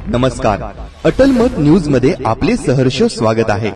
नमस्कार, अटल मत न्यूज मध्ये आपले सहर्ष स्वागत आहे।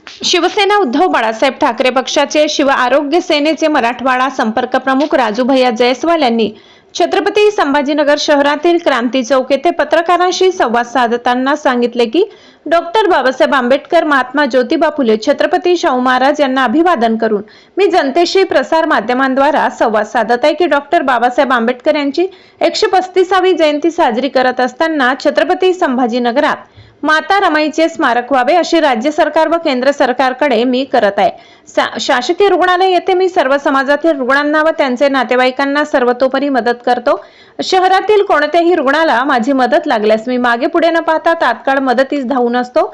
शिवसेना उद्धव बाळासाहेब ठाकरे पक्षाचे शिव आरोग्य सेनेचे मराठवाडा संपर्क प्रमुख राजू भैया जयस्वाल यांनी छत्रपती संभाजीनगर शहरातील क्रांती चौक येथे पत्रकारांशी संवाद साधताना सांगितले की डॉक्टर बाबासाहेब आंबेडकर, महात्मा ज्योतिबा फुले, छत्रपती शाहू महाराज यांना अभिवादन करून मी जनतेशी प्रसार माध्यमांद्वारा संवाद साधत आहे की डॉक्टर बाबासाहेब आंबेडकर यांची 135वी जयंती साजरी करत असताना छत्रपती संभाजीनगरात माता रमाईचे स्मारक व्हावे अशी राज्य सरकार व केंद्र सरकारकडे मी करत आहे। शासकीय रुग्णालय येथे मी सर्व समाजातील रुग्णांना व त्यांचे नातेवाईकांना सर्वतोपरी मदत करतो। शहरातील कोणत्याही रुग्णाला माझी मदत लागल्यास मी मागे पुढे न पाहता तात्काळ मदतीस धावून असतो।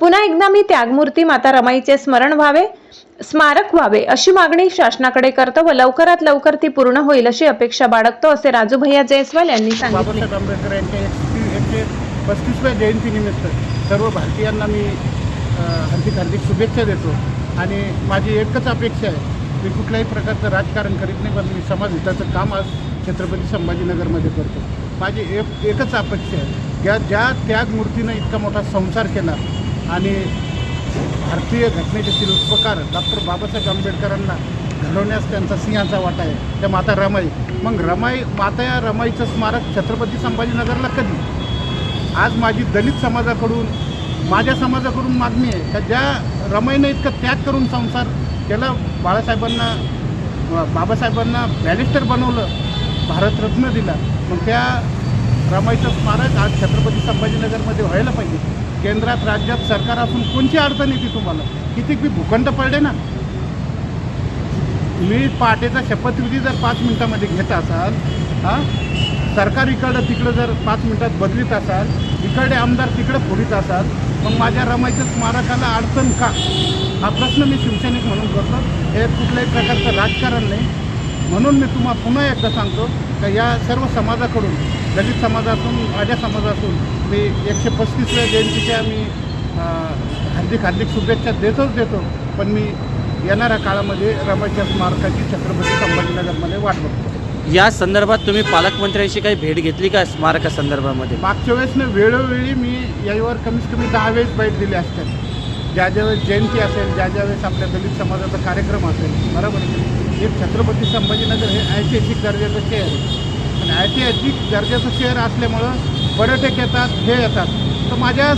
पुन्हा एकदा मी त्यागमूर्ती माता रमाईचे स्मारक व्हावे अशी मागणी शासनाकडे करतो व लवकरात लवकर ती पूर्ण होईल अशी अपेक्षा बाळगतो, असे राजू भैया जयस्वाल यांनी सांगितले। बाबासाहेब आंबेडकर यांच्या 135व्या जयंतीनिमित्त सर्व भारतीयांना मी हार्दिक शुभेच्छा देतो आणि माझी एकच अपेक्षा आहे, मी कुठल्याही प्रकारचं राजकारण करीत नाही, पण मी समाज हिताचं काम आज छत्रपती संभाजीनगरमध्ये करतो। माझी एकच अपेक्षा आहे, ज्या त्यागमूर्तीनं इतका मोठा संसार केला आणि भारतीय घटनेचे शिल्पकार डॉक्टर बाबासाहेब आंबेडकरांना घडवण्यास त्यांचा सिंहाचा वाटा आहे, त्या माता रमाई। मग माता रमाईचं स्मारक छत्रपती संभाजीनगरला कधी? आज माझी दलित समाजाकडून, माझ्या समाजाकडून मागणी आहे का ज्या रमाईने इतकं त्याग करून संसार केला, बाबासाहेबांना बॅरिस्टर बनवलं, भारतरत्न दिला, मग त्या रमाईचं स्मारक आज छत्रपती संभाजीनगरमध्ये व्हायला पाहिजे। केंद्रात राज्यात सरकार असून कोणची अडचण येते तुम्हाला? किती बी भूखंड पडले ना, तुम्ही पहाटेचा शपथविधी जर 5 मिनिटामध्ये घेत असाल, सरकार इकडं तिकडं जर 5 मिनिटात बदलीत असाल, इकडे आमदार तिकडं फोडीत असाल, मग माझ्या रमाईच्या स्मारकाला अडचण का? हा प्रश्न मी शिवसैनिक म्हणून करतो। हे कुठल्याही प्रकारचं राजकारण नाही। म्हणून मी तुम्हाला पुन्हा एकदा सांगतो का या सर्व समाजाकडून, दलित समाजातून, माझ्या समाजातून मी 135व्या जयंतीच्या मी हार्दिक शुभेच्छा देतो, पण मी येणाऱ्या काळामध्ये रमाईच्या स्मारकाची छत्रपती संभाजीनगरमध्ये वाट बघतो। या संदर्भात तुम्ही पालकमंत्र्यांशी काही भेट घेतली का स्मारका संदर्भामध्ये? मागच्या वेळेसनं वेळोवेळी मी यावर कमीत कमी 10 वेळेस भेट दिली असतात। ज्या वेळेस जयंती असेल, ज्या वेळेस आपल्या दलित समाजाचा कार्यक्रम असेल, बरोबर आहे। एक छत्रपती संभाजीनगर हे ऐतिहासिक दर्जाचं शहर आहे आणि ऐतिहासिक दर्जाचं शहर असल्यामुळं पर्यटक येतात, हे येतात, तर माझ्या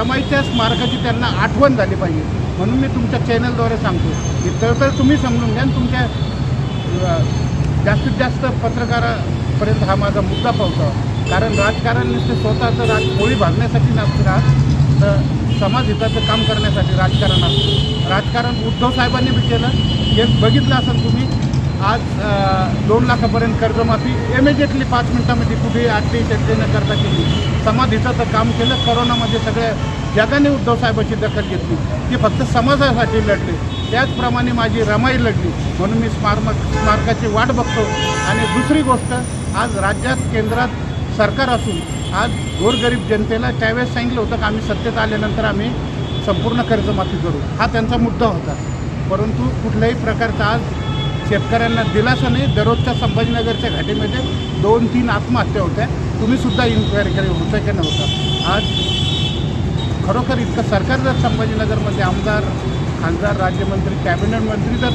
रमाईच्या स्मारकाची त्यांना आठवण झाली पाहिजे। म्हणून मी तुमच्या चॅनलद्वारे सांगतो की तर तुम्ही समजून घ्या, तुमच्या जास्तीत जास्त पत्रकारापर्यंत हा माझा मुद्दा पोहोचावा। कारण राजकारण नुसतं स्वतःचं पोळी भागण्यासाठी नसतं राहत, तर समाज हिताचं काम करण्यासाठी राजकारण असतं। राजकारण उद्धव साहेबांनी बी केलं, हे बघितलं असेल तुम्ही। आज 2 लाखापर्यंत कर्जमाफी इमिजिएटली 5 मिनिटामध्ये कुठेही आठली चर्चे न करता केली। समाज हिताचं काम केलं। कोरोनामध्ये सगळ्या जगाने उद्धव साहेबांची दखल घेतली, ती फक्त समाजासाठी लढले। त्याचप्रमाणे माझी रमाई लढली, म्हणून मी स्मारकाची वाट बघतो। आणि दुसरी गोष्ट, आज राज्यात केंद्रात सरकार असून आज गोरगरीब जनतेला त्यावेळेस सांगितलं होतं की आम्ही सत्तेत आल्यानंतर आम्ही संपूर्ण कर्जमाफी करू, हा त्यांचा मुद्दा होता। परंतु कुठल्याही प्रकारचा आज शेतकऱ्यांना दिलासा नाही। दररोजच्या संभाजीनगरच्या घाटीमध्ये 2-3 आत्महत्या होत्या, तुम्हीसुद्धा इन्क्वायरी केली होतं की नव्हतं? आज खरोखर इतकं सरकार जर संभाजीनगरमध्ये आमदार, खासदार, राज्यमंत्री, कॅबिनेट मंत्री जर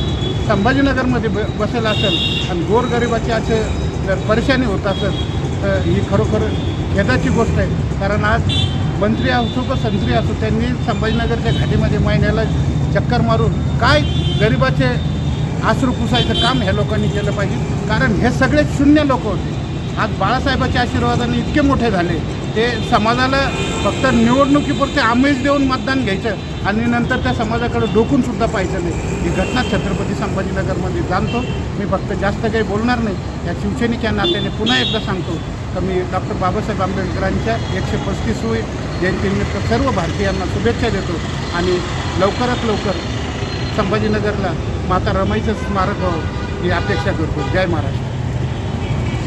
संभाजीनगरमध्ये बसेल असेल आणि गोरगरिबाची असे जर परेशानी होत असेल, तर ही खरोखर खेदाची गोष्ट आहे। कारण आज मंत्री असो का संत्री असो, त्यांनी संभाजीनगरच्या घाटीमध्ये महिन्याला चक्कर मारून काय गरिबाचे आश्रू पुसायचं काम ह्या लोकांनी केलं पाहिजे। कारण हे सगळे शून्य लोक होते, आज बाळासाहेबाच्या आशीर्वादाने इतके मोठे झाले, ते समाजाला फक्त निवडणुकीपुरते आमिष देऊन मतदान घ्यायचं आणि नंतर त्या समाजाकडे डोकूनसुद्धा पाहायचं नाही। ही घटना छत्रपती संभाजीनगरमध्ये जाणतो। मी फक्त जास्त काही बोलणार नाही। या शिवसैनिक या नात्याने पुन्हा एकदा सांगतो की मी डॉक्टर बाबासाहेब आंबेडकरांच्या 135वी जयंतीनिमित्त सर्व भारतीयांना शुभेच्छा देतो आणि लवकरात लवकर संभाजीनगरला माता रमाईचं स्मारक व्हावं ही अपेक्षा करतो। जय महाराष्ट्र।